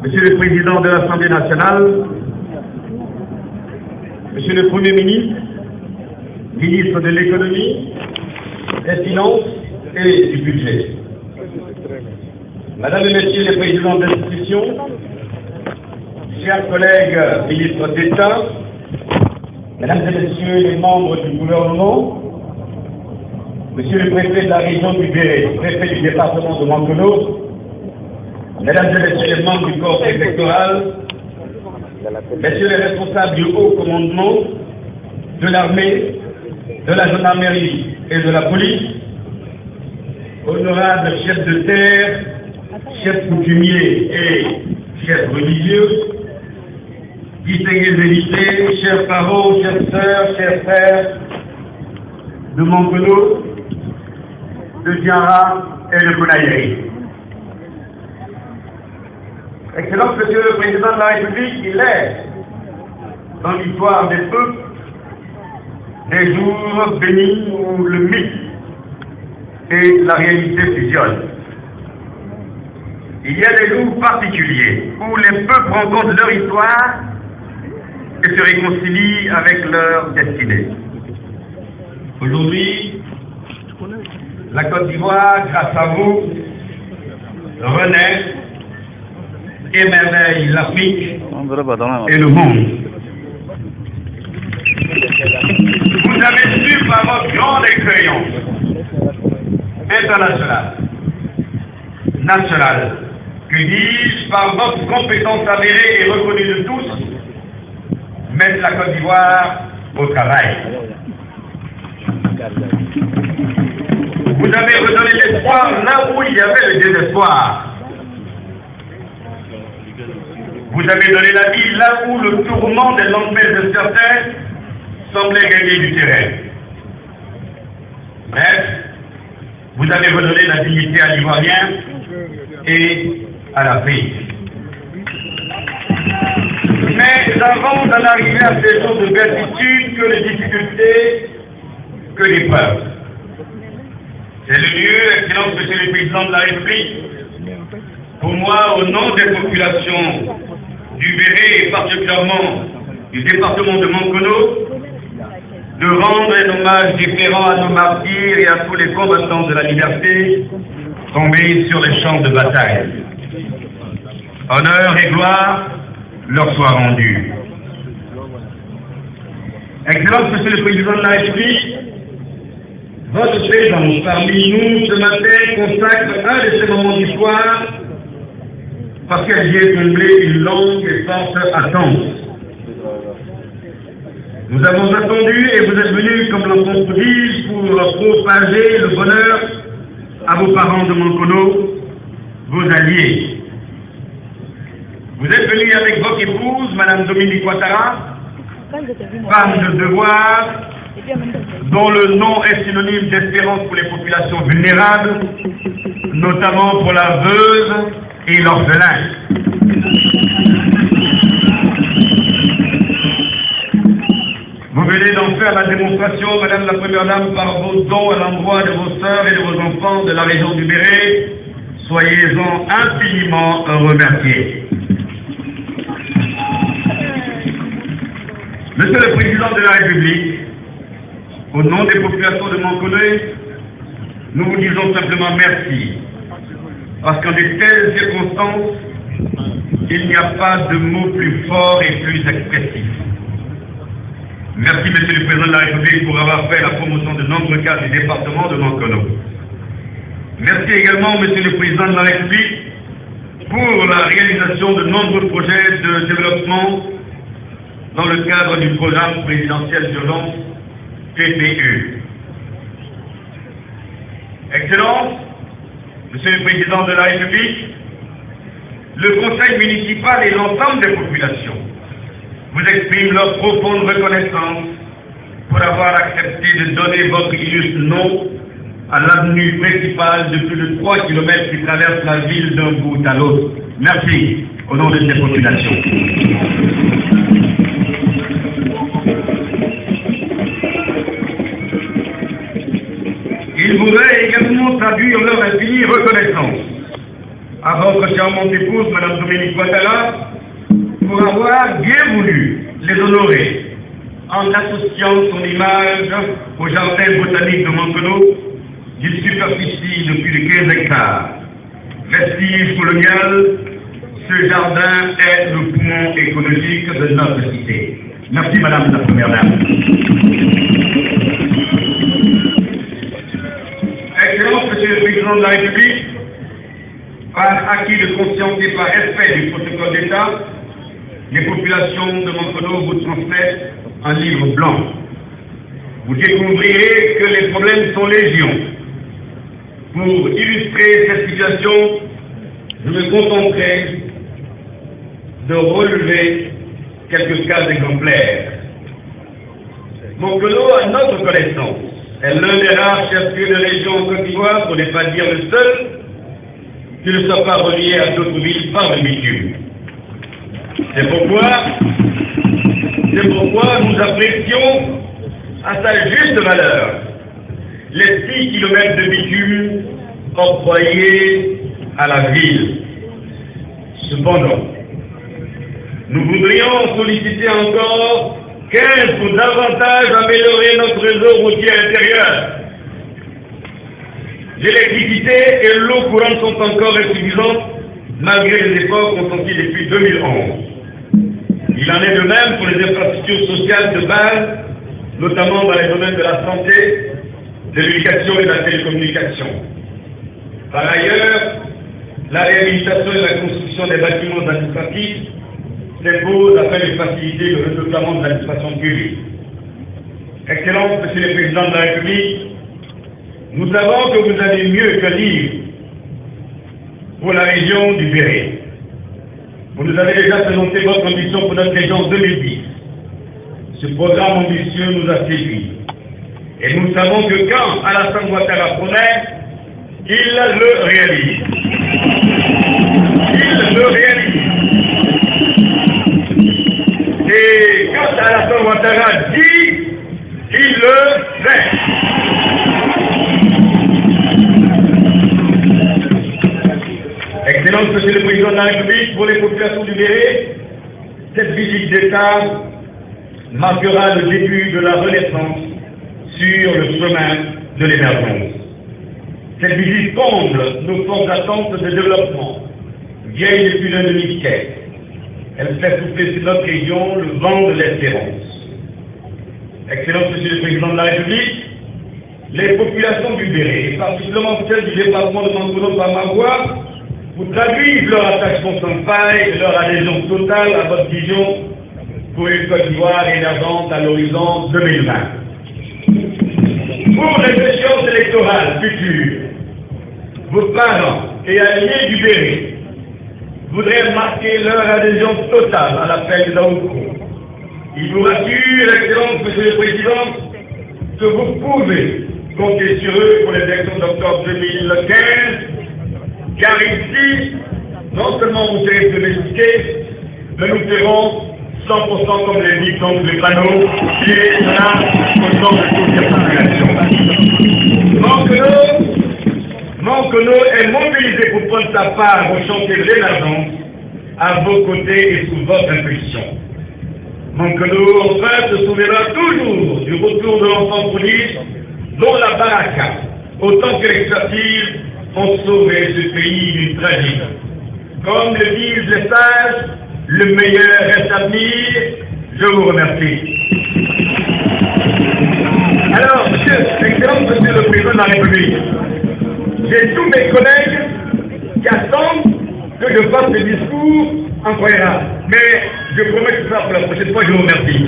Monsieur le Président de l'Assemblée nationale, Monsieur le Premier ministre, ministre de l'économie, des finances et du budget, Madame et Messieurs les présidents d'institutions, chers collègues ministres d'État, Mesdames et Messieurs les membres du gouvernement, Monsieur le préfet de la région du Béret, préfet du département de Mankono, Mesdames et Messieurs les membres du corps préfectoral, Messieurs les responsables du haut commandement, de l'armée, de la gendarmerie et de la police, honorables chefs de terre, chefs coutumiers et chefs religieux, distingués invités, chers parents, chères sœurs, chers frères de Mankono, de Diarra et de Gonaïri. Excellence, Monsieur le Président de la République, il est, dans l'histoire des peuples, des jours bénis où le mythe et la réalité fusionnent. Il y a des jours particuliers où les peuples rencontrent leur histoire et se réconcilient avec leur destinée. Aujourd'hui, la Côte d'Ivoire, grâce à vous, renaît, émerveille l'Afrique et le monde. Vous avez su par votre grande expérience internationale, nationale, que dis-je, par votre compétence avérée et reconnue de tous, mettre la Côte d'Ivoire au travail. Vous avez redonné l'espoir là où il y avait le désespoir. Vous avez donné la vie là où le tourment des lendemains de certains semblait régler du terrain. Bref, vous avez redonné la dignité à l'Ivoirien et à l'Afrique. Mais avant d'en arriver à ces jours de gratitude, que de difficultés, que d'épreuves. C'est le lieu, Excellence Monsieur le Président de la République, pour moi, au nom des populations du Béret et particulièrement du département de Mankono, de rendre un hommage différent à nos martyrs et à tous les combattants de la liberté tombés sur les champs de bataille. Honneur et gloire leur soient rendus. Excellence Monsieur le Président de la République, votre présence parmi nous ce matin consacre un de ces moments d'histoire parce qu'elle vient combler une longue et forte attente. Nous avons attendu et vous êtes venus comme l'enfant prodige pour propager le bonheur à vos parents de Mankono, vos alliés. Vous êtes venus avec votre épouse, Madame Dominique Ouattara, femme de devoir, dont le nom est synonyme d'espérance pour les populations vulnérables, notamment pour la veuve et l'orphelin. Vous venez d'en faire la démonstration, Madame la Première Dame, par vos dons à l'endroit de vos sœurs et de vos enfants de la région du Béret. Soyez-en infiniment remerciés. Monsieur le Président de la République, au nom des populations de Mankono, nous vous disons simplement merci. Parce qu'en de telles circonstances, il n'y a pas de mots plus forts et plus expressifs. Merci, Monsieur le Président de la République, pour avoir fait la promotion de nombreux cas du département de Mankono. Merci également, Monsieur le Président de la République, pour la réalisation de nombreux projets de développement dans le cadre du programme présidentiel d'urgence PPE. Excellence, Monsieur le Président de la République, le Conseil municipal et l'ensemble des populations vous expriment leur profonde reconnaissance pour avoir accepté de donner votre illustre nom à l'avenue principale de plus de 3 km qui traverse la ville d'un bout à l'autre. Merci, au nom de ces populations. Ils voudraient également traduire leur infinie reconnaissance à à votre charmante épouse, Mme Dominique Ouattara, pour avoir bien voulu les honorer en associant son image au jardin botanique de Mankono, d'une superficie de plus de 15 hectares. Vestige colonial, ce jardin est le poumon écologique de notre cité. Merci Madame la Première Dame. Excellence, Monsieur le Président de la République, par acquis de conscience et par respect du protocole d'État, les populations de Mankono vous transmettent un livre blanc. Vous découvrirez que les problèmes sont légion. Pour illustrer cette situation, je me contenterai de relever quelques cas exemplaires. Mankono, à notre connaissance, est l'un des rares chefs-lieux de région en Côte d'Ivoire, pour ne pas dire le seul, qui ne soit pas relié à d'autres villes par le bitume. C'est pourquoi nous apprécions à sa juste valeur les 6 kilomètres de bitume octroyés à la ville. Cependant, nous voudrions solliciter encore 15 pour davantage améliorer notre réseau routier intérieur. L'électricité et l'eau courante sont encore insuffisantes malgré les efforts consentis depuis 2011. Il en est de même pour les infrastructures sociales de base, notamment dans les domaines de la santé, de l'éducation et de la télécommunication. Par ailleurs, la réhabilitation et la construction des bâtiments administratifs s'imposent afin de faciliter le redéploiement de l'administration publique. Excellence, Monsieur le Président de la République, nous savons que vous avez mieux que livre pour la région du Béret. Vous nous avez déjà présenté votre ambition pour notre région en 2010. Ce programme ambitieux nous a séduits. Et nous savons que quand Alassane Ouattara promet, il le réalise. Il le réalise. Et quand Alassane Ouattara dit, il le fait. Excellence, Monsieur le Président de la République, pour les populations du Béret, cette visite d'État marquera le début de la renaissance sur le chemin de l'émergence. Cette visite comble nos fortes attentes de développement, vieilles depuis un demi-siècle. Elle fait souffler sur notre région le vent de l'espérance. Excellence, Monsieur le Président de la République, les populations du Béret, et particulièrement celles du département de Mankono par ma voix, vous traduisent leur attachement sans faille et leur adhésion totale à votre vision pour une Côte d'Ivoire émergente à l'horizon 2020. Pour les échéances électorales futures, vos parents et alliés du Béret voudraient marquer leur adhésion totale à l'appel de Daoukou. Il vous rassure, Excellence, Monsieur le Président, que vous pouvez compter sur eux pour les élections d'octobre 2015, car ici, non seulement vous serez domestiqués, mais nous ferons 100% comme les dit donc le panneau, qui est là au temps de toute circulation. Mankono est mobilisé pour prendre sa part au chantier de l'émergence à vos côtés et sous votre impulsion. Mankono, enfin, se souviendra toujours du retour de l'enfant prodige dont la baraka, autant que l'expertise, ont sauvé ce pays d'une tragédie. Comme le disent les sages, le meilleur reste à venir. Je vous remercie. Alors, Excellence, Monsieur le Président de la République, j'ai tous mes collègues qui attendent que je fasse le discours incroyable. Mais je promets que ça pour la prochaine fois. Je vous remercie.